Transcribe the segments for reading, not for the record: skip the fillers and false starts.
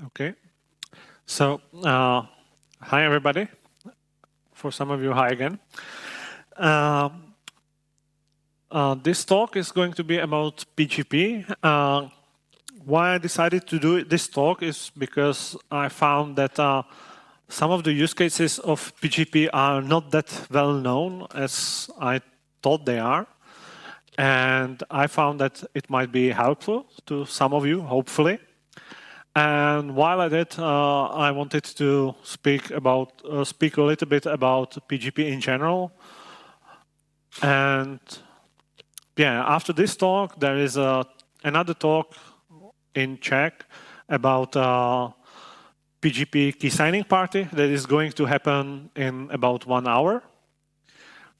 Okay. So, hi everybody. For some of you, hi again. This talk is going to be about PGP. Why I decided to do this talk is because I found that some of the use cases of PGP are not that well known as I thought they are. And I found that it might be helpful to some of you, hopefully. And while I did, I wanted to speak a little bit about PGP in general. And yeah, after this talk, there is another talk in Czech about PGP key signing party that is going to happen in about 1 hour.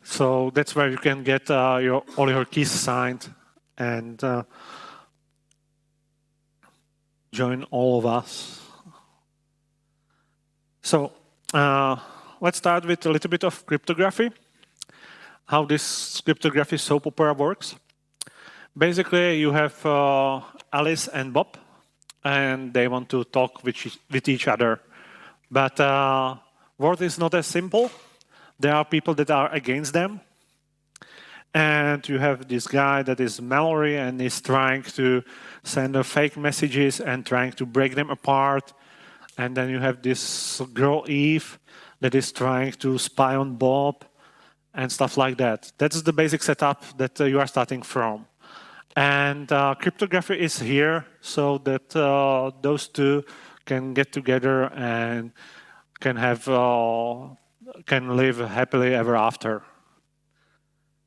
So that's where you can get all your keys signed and join all of us. So let's start with a little bit of cryptography, how this cryptography soap opera works. Basically, you have Alice and Bob, and they want to talk with each other. But world is not as simple. There are people that are against them. And you have this guy that is Mallory and is trying to send fake messages and trying to break them apart. And then you have this girl Eve that is trying to spy on Bob and stuff like that. That's the basic setup that you are starting from. And cryptography is here so that those two can get together and can live happily ever after.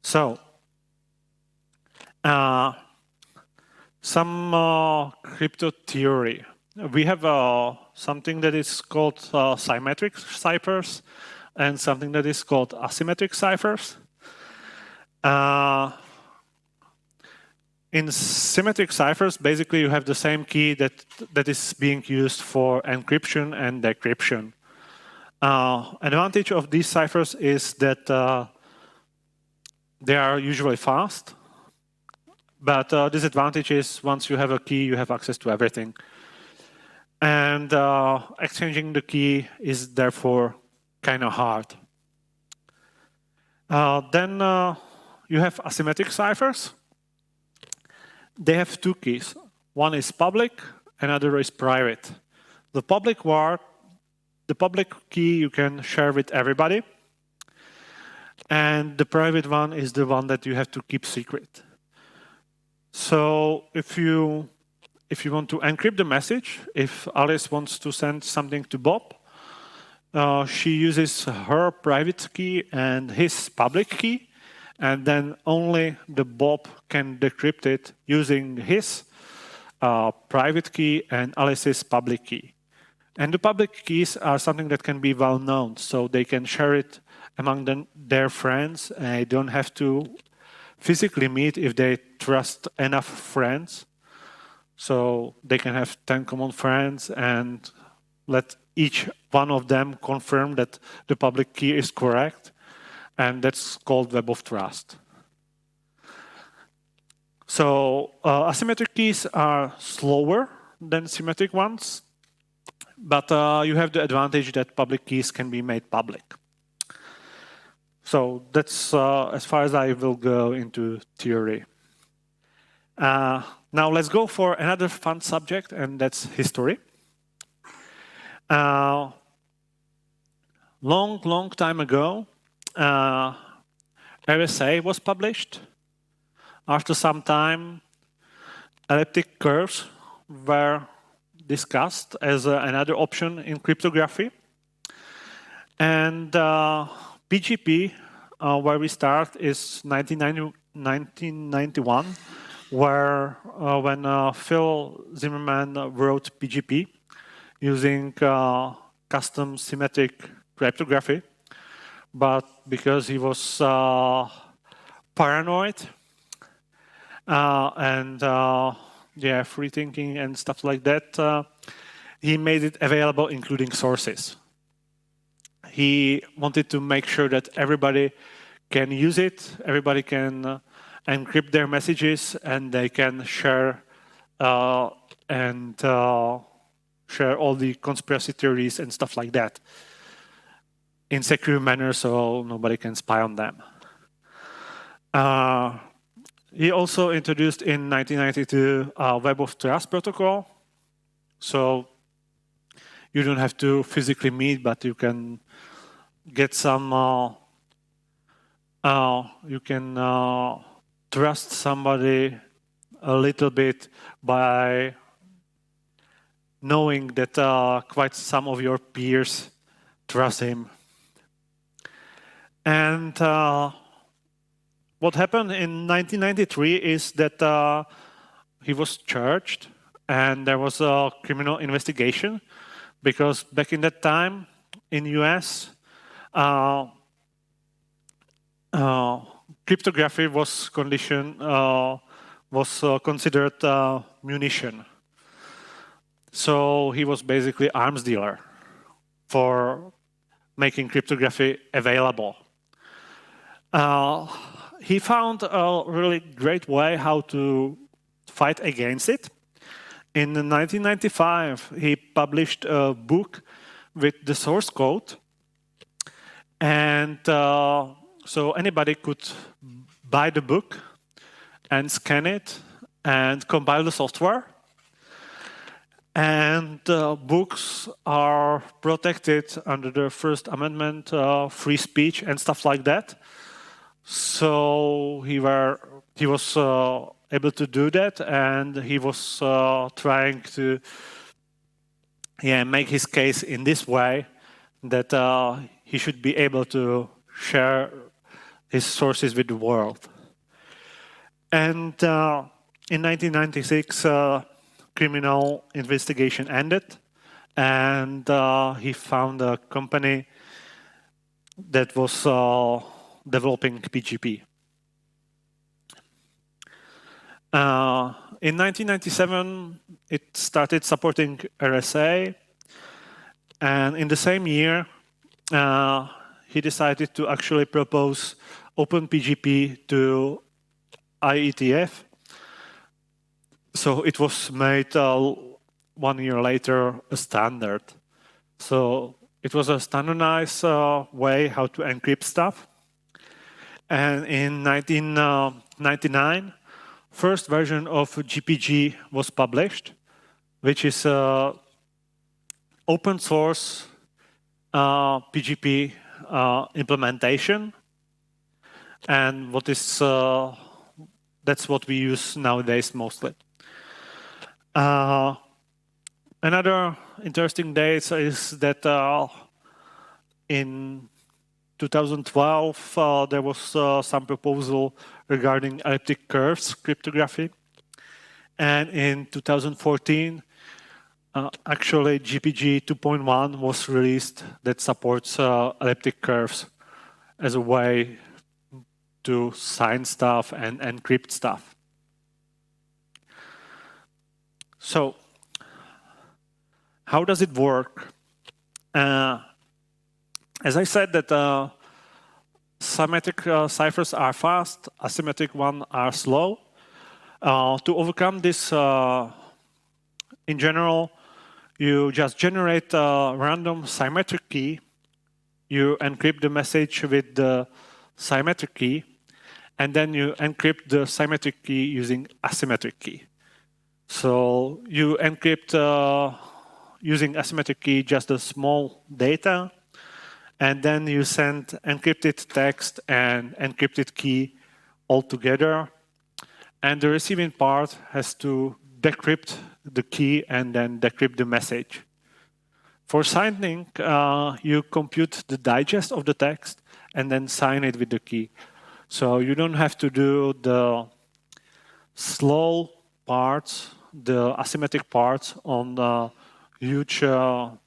So, some crypto theory. We have something that is called symmetric ciphers and something that is called asymmetric ciphers. In symmetric ciphers, basically you have the same key that is being used for encryption and decryption. Advantage of these ciphers is that they are usually fast, but disadvantage is once you have a key, you have access to everything. And exchanging the key is therefore kind of hard. Then you have asymmetric ciphers. They have two keys. One is public, another is private. The public key you can share with everybody. And the private one is the one that you have to keep secret. So if you want to encrypt the message, if Alice wants to send something to Bob, she uses her private key and his public key, and then only the Bob can decrypt it using his private key and Alice's public key. And the public keys are something that can be well known, so they can share it among their friends. And they don't have to physically meet if they trust enough friends. So they can have 10 common friends and let each one of them confirm that the public key is correct. And that's called Web of Trust. So asymmetric keys are slower than symmetric ones, but you have the advantage that public keys can be made public. So that's as far as I will go into theory. Now let's go for another fun subject, and that's history. Long time ago, RSA was published. After some time, elliptic curves were discussed as another option in cryptography. And PGP, where we start, is 1991, when Phil Zimmerman wrote PGP using custom symmetric cryptography. But because he was paranoid and free thinking and stuff like that, he made it available including sources. He wanted to make sure that everybody can use it, everybody can encrypt their messages, and they can share share all the conspiracy theories and stuff like that in secure manner so nobody can spy on them. He also introduced in 1992 a Web of Trust protocol. So you don't have to physically meet, but you can get some, you can trust somebody a little bit by knowing that quite some of your peers trust him. And what happened in 1993 is that he was charged and there was a criminal investigation because back in that time in US, cryptography was considered munition. So he was basically arms dealer for making cryptography available. He found a really great way how to fight against it. In 1995, he published a book with the source code. And so anybody could buy the book and scan it and compile the software. And books are protected under the First Amendment, free speech and stuff like that. So he was able to do that, and he was trying to make his case in this way that he should be able to share his sources with the world. And in 1996, criminal investigation ended, and he found a company that was developing PGP. In 1997, it started supporting RSA, and in the same year, he decided to actually propose OpenPGP to IETF. So it was made 1 year later a standard. So it was a standardized way how to encrypt stuff. And in 1999, first version of GPG was published, which is open source PGP implementation. And what is that's what we use nowadays mostly. Another interesting date is that in 2012 there was some proposal regarding elliptic curves cryptography, and in 2014 actually GPG 2.1 was released that supports elliptic curves as a way to sign stuff and encrypt stuff. So, how does it work? As I said, that symmetric ciphers are fast, asymmetric ones are slow. To overcome this, in general, you just generate a random symmetric key. You encrypt the message with the symmetric key, and then you encrypt the symmetric key using asymmetric key. So you encrypt using asymmetric key just the small data, and then you send encrypted text and encrypted key all together. And the receiving part has to decrypt the key and then decrypt the message. For signing, you compute the digest of the text and then sign it with the key. So you don't have to do the slow parts, the asymmetric parts on the huge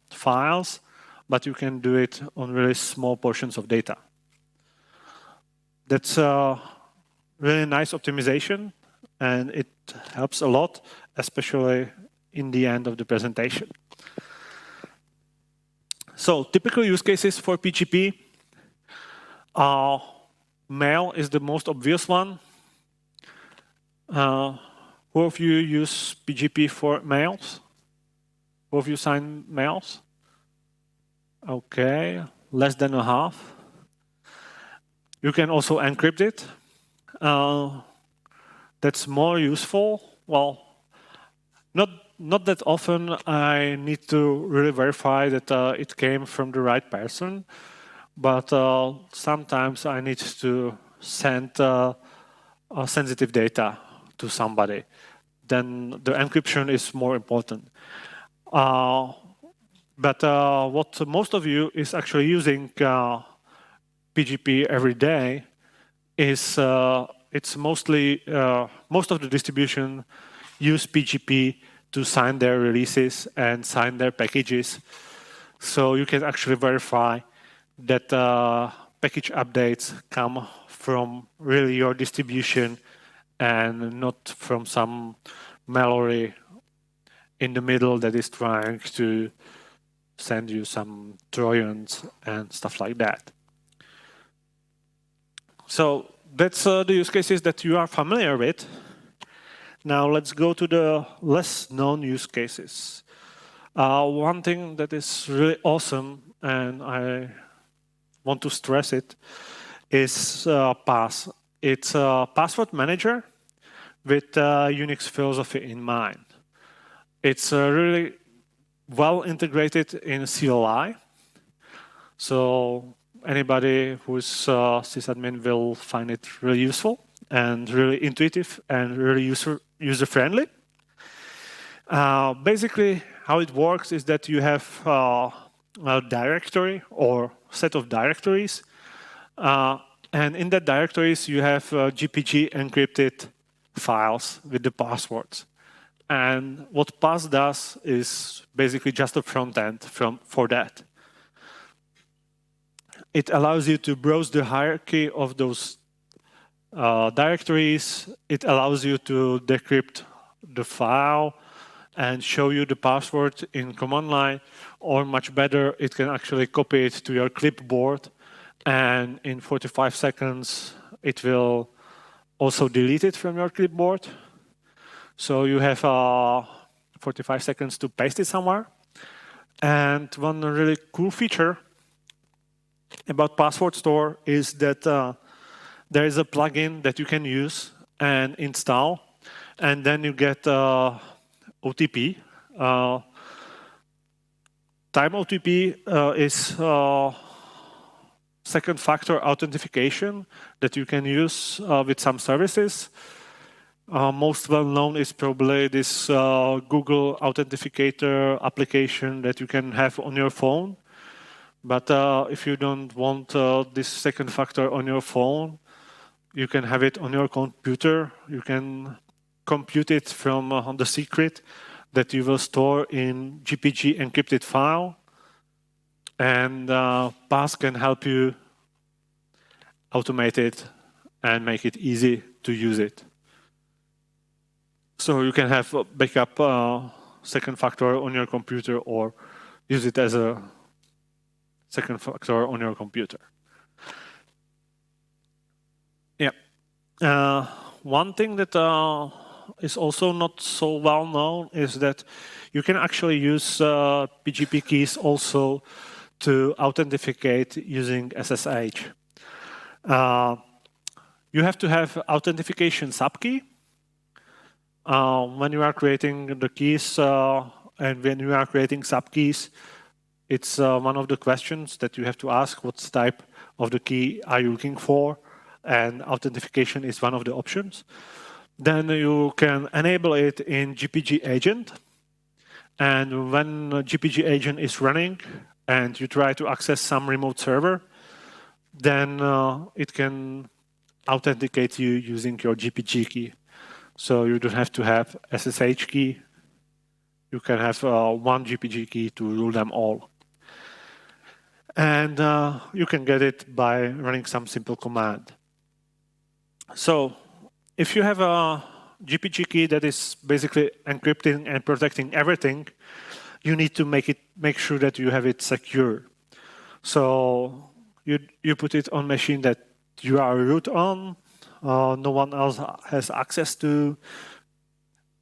files, but you can do it on really small portions of data. That's a really nice optimization, and it helps a lot, especially in the end of the presentation. So typical use cases for PGP. Mail is the most obvious one. Who of you use PGP for mails? Who of you signed mails? Okay, less than a half. You can also encrypt it. That's more useful. Well, not that often I need to really verify that it came from the right person, but sometimes I need to send sensitive data to somebody. Then the encryption is more important. But what most of you is actually using PGP every day is it's mostly most of the distribution use PGP to sign their releases and sign their packages. So you can actually verify that package updates come from really your distribution and not from some malware in the middle that is trying to send you some Trojans and stuff like that. So that's the use cases that you are familiar with. Now let's go to the less known use cases. One thing that is really awesome, and I want to stress it, is PAS. It's a password manager with Unix philosophy in mind. It's really well integrated in CLI. So anybody who's sysadmin will find it really useful and really intuitive and really user-friendly. Basically, how it works is that you have a directory or set of directories. And in that directories, you have GPG encrypted files with the passwords. And what PAS does is basically just a front end for that. It allows you to browse the hierarchy of those directories. It allows you to decrypt the file and show you the password in command line, or much better, it can actually copy it to your clipboard, and in 45 seconds, it will also delete it from your clipboard. So you have 45 seconds to paste it somewhere. And one really cool feature about Password Store is that there is a plugin that you can use and install, and then you get OTP. Time OTP is second factor authentication that you can use with some services. Most well known is probably this Google Authenticator application that you can have on your phone. But if you don't want this second factor on your phone, you can have it on your computer. You can compute it from the secret that you will store in GPG encrypted file. And PAS can help you automate it and make it easy to use it. So you can have a backup second factor on your computer or use it as a second factor on your computer. Yeah. One thing that is also not so well known is that you can actually use PGP keys also to authenticate using SSH. You have to have authentication subkey when you are creating the keys, and when you are creating subkeys, it's one of the questions that you have to ask: what type of the key are you looking for? And authentication is one of the options. Then you can enable it in GPG agent. And when GPG agent is running and you try to access some remote server, then it can authenticate you using your GPG key. So you don't have to have SSH key. You can have one GPG key to rule them all. And you can get it by running some simple command. So if you have a GPG key that is basically encrypting and protecting everything, you need to make sure that you have it secure. So you put it on machine that you are root on, no one else has access to.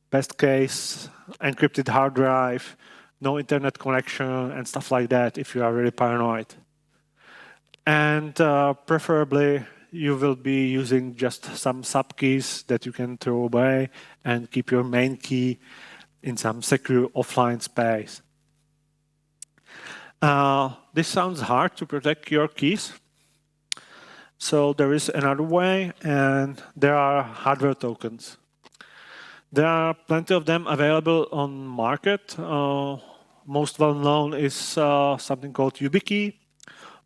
Best case, encrypted hard drive, no internet connection and stuff like that if you are really paranoid. And preferably, you will be using just some subkeys that you can throw away and keep your main key in some secure offline space. This sounds hard to protect your keys. So there is another way, and there are hardware tokens. There are plenty of them available on market. Most well known is something called YubiKey.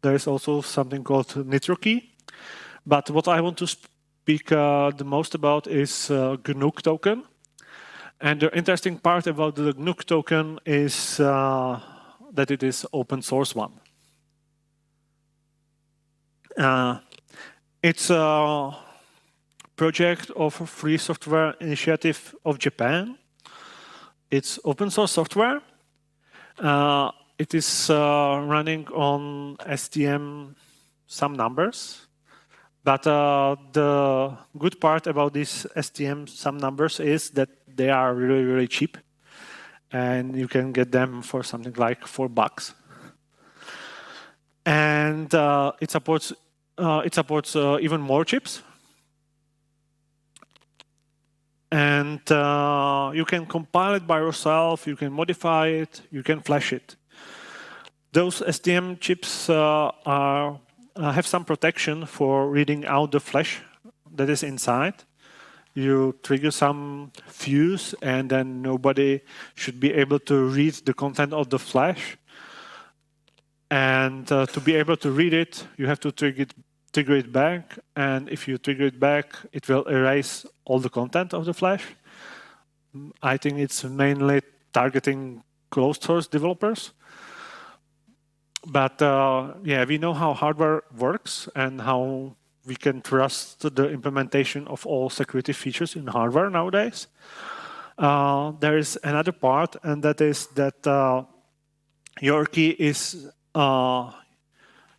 There is also something called NitroKey. But what I want to speak the most about is GNU token. And the interesting part about the GNU token is that it is open source one. It's a project of a free software initiative of Japan. It's open source software. It is running on STM some numbers. But the good part about these STM some numbers is that they are really, really cheap. And you can get them for something like $4. And it supports even more chips. And you can compile it by yourself, you can modify it, you can flash it. Those STM chips have some protection for reading out the flash that is inside. You trigger some fuse, and then nobody should be able to read the content of the flash. And to be able to read it, you have to trigger it back. And if you trigger it back, it will erase all the content of the flash. I think it's mainly targeting closed source developers. But yeah, we know how hardware works and how we can trust the implementation of all security features in hardware nowadays. There is another part, and that is that your key is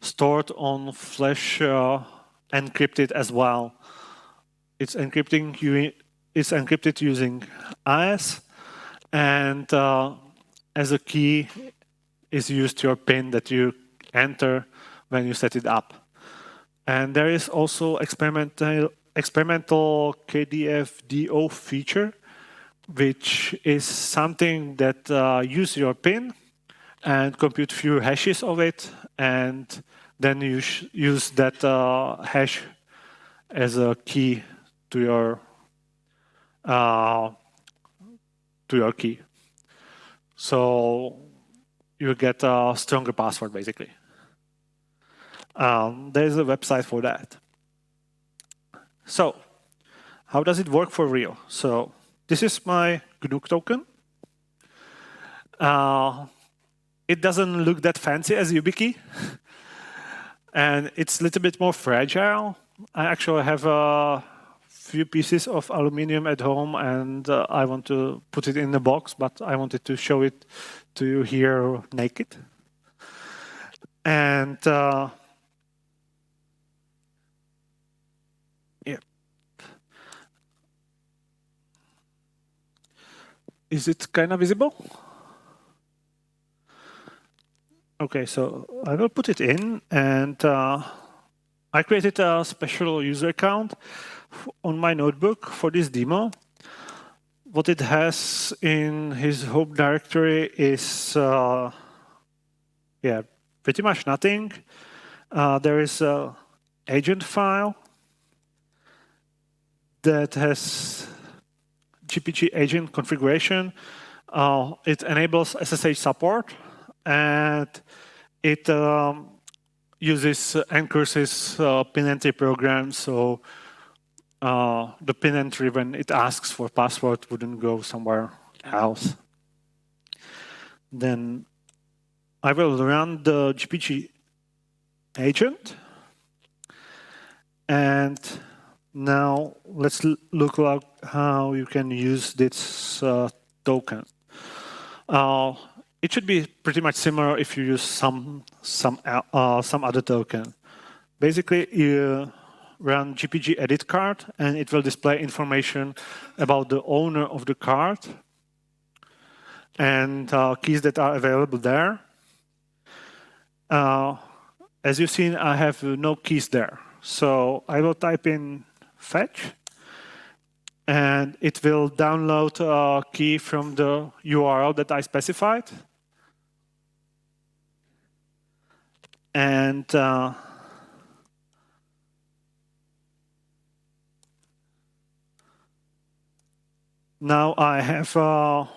stored on flash encrypted as well. It's encrypted using AES, and as a key is used your PIN that you enter when you set it up. And there is also experimental KDF-DO feature, which is something that use your PIN and compute few hashes of it, and then you use that hash as a key to your key. So you get a stronger password, basically. There's a website for that. So how does it work for real? So this is my GNU token. It doesn't look that fancy as YubiKey. And it's a little bit more fragile. I actually have a few pieces of aluminum at home, and I want to put it in the box, but I wanted to show it to you here naked. And yeah. Is it kind of visible? Okay, so I will put it in, and I created a special user account on my notebook for this demo. What it has in his home directory is, yeah, pretty much nothing. There is an agent file that has GPG agent configuration. It enables SSH support, and it uses Encurse's pin entry program, so the pin entry, when it asks for password, wouldn't go somewhere else. Then I will run the GPG agent, and now let's look at how you can use this token. It should be pretty much similar if you use some other token. Basically, you run GPG edit card, and it will display information about the owner of the card. and keys that are available there. As you've seen, I have no keys there. So I will type in fetch, and it will download a key from the URL that I specified. And now I have a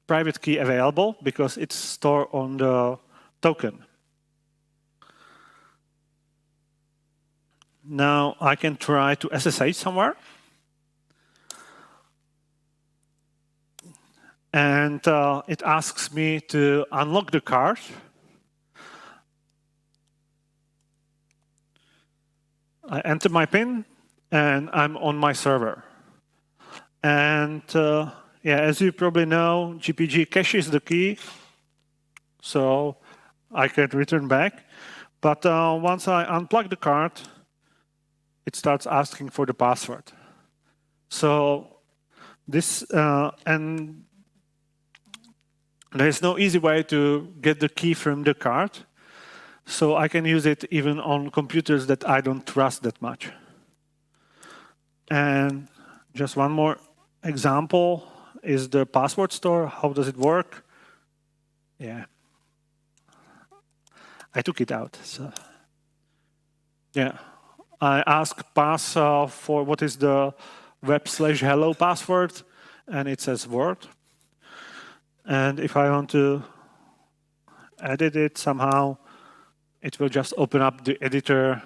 private key available because it's stored on the token. Now I can try to SSH somewhere. And it asks me to unlock the card. I enter my PIN, and I'm on my server. And yeah, as you probably know, GPG caches the key, so I can return back. But once I unplug the card, it starts asking for the password. So this, and there's no easy way to get the key from the card. So I can use it even on computers that I don't trust that much. And just one more example is the password store. How does it work? Yeah. I took it out. So yeah. I ask pass for what is the web/hello password, and it says word. And if I want to edit it somehow, it will just open up the editor.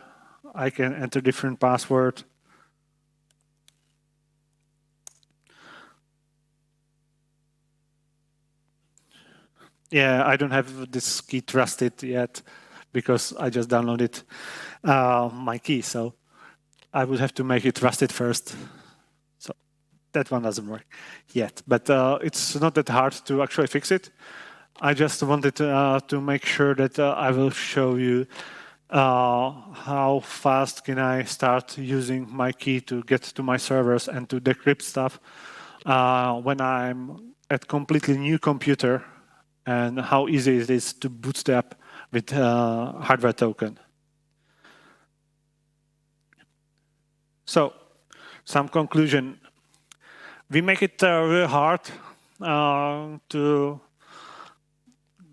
I can enter different password. Yeah, I don't have this key trusted yet because I just downloaded my key. So I would have to make it trusted first. So that one doesn't work yet. But it's not that hard to actually fix it. I just wanted to make sure that I will show you how fast can I start using my key to get to my servers and to decrypt stuff when I'm at completely new computer, and how easy it is to bootstrap with hardware token. So, some conclusion. We make it really hard to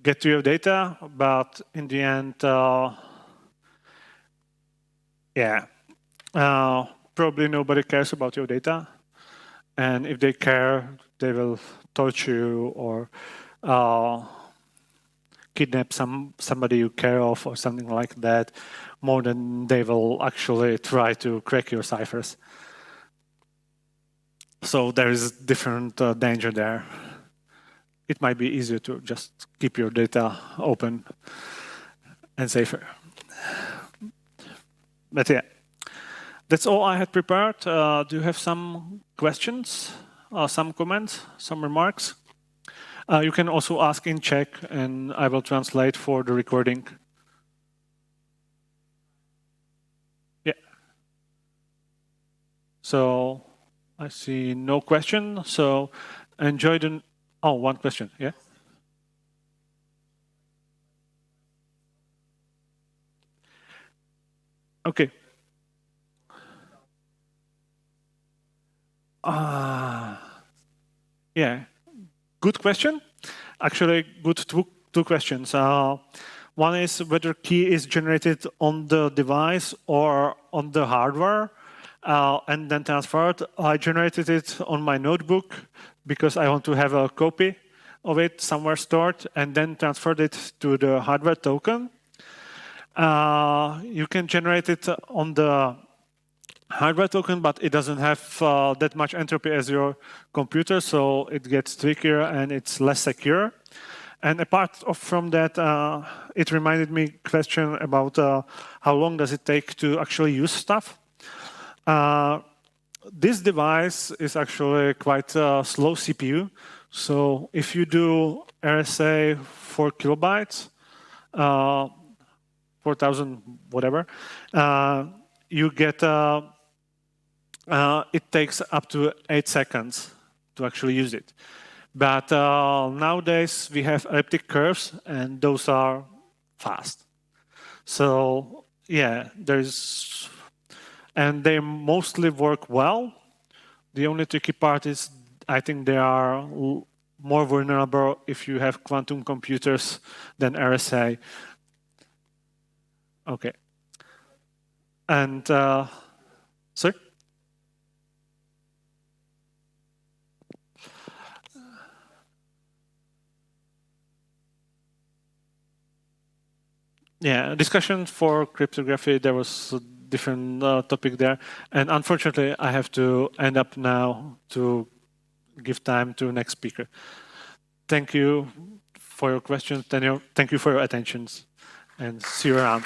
get to your data, but in the end, yeah, probably nobody cares about your data. And if they care, they will torture you or kidnap somebody you care of or something like that, more than they will actually try to crack your ciphers. So there is different danger there. It might be easier to just keep your data open and safer. But yeah, that's all I had prepared. Do you have some questions, some comments, some remarks? You can also ask in Czech, and I will translate for the recording. Yeah. So I see no question. So enjoy the. Oh, one question. Yeah. Okay. Yeah. Good question. Actually, good two questions. One is whether key is generated on the device or on the hardware and then transferred. I generated it on my notebook because I want to have a copy of it somewhere stored and then transferred it to the hardware token. You can generate it on the hardware token, but it doesn't have that much entropy as your computer, so it gets trickier and it's less secure. And apart from that, it reminded me question about how long does it take to actually use stuff. This device is actually quite a slow CPU. So if you do RSA 4 kilobytes, 4,000 whatever, you get, it takes up to 8 seconds to actually use it. But nowadays we have elliptic curves, and those are fast. So yeah, and they mostly work well. The only tricky part is I think they are more vulnerable if you have quantum computers than RSA. Okay. And sorry? Yeah, discussion for cryptography, there was a different topic there. And unfortunately, I have to end up now to give time to next speaker. Thank you for your questions. Thank you for your attention, and see you around.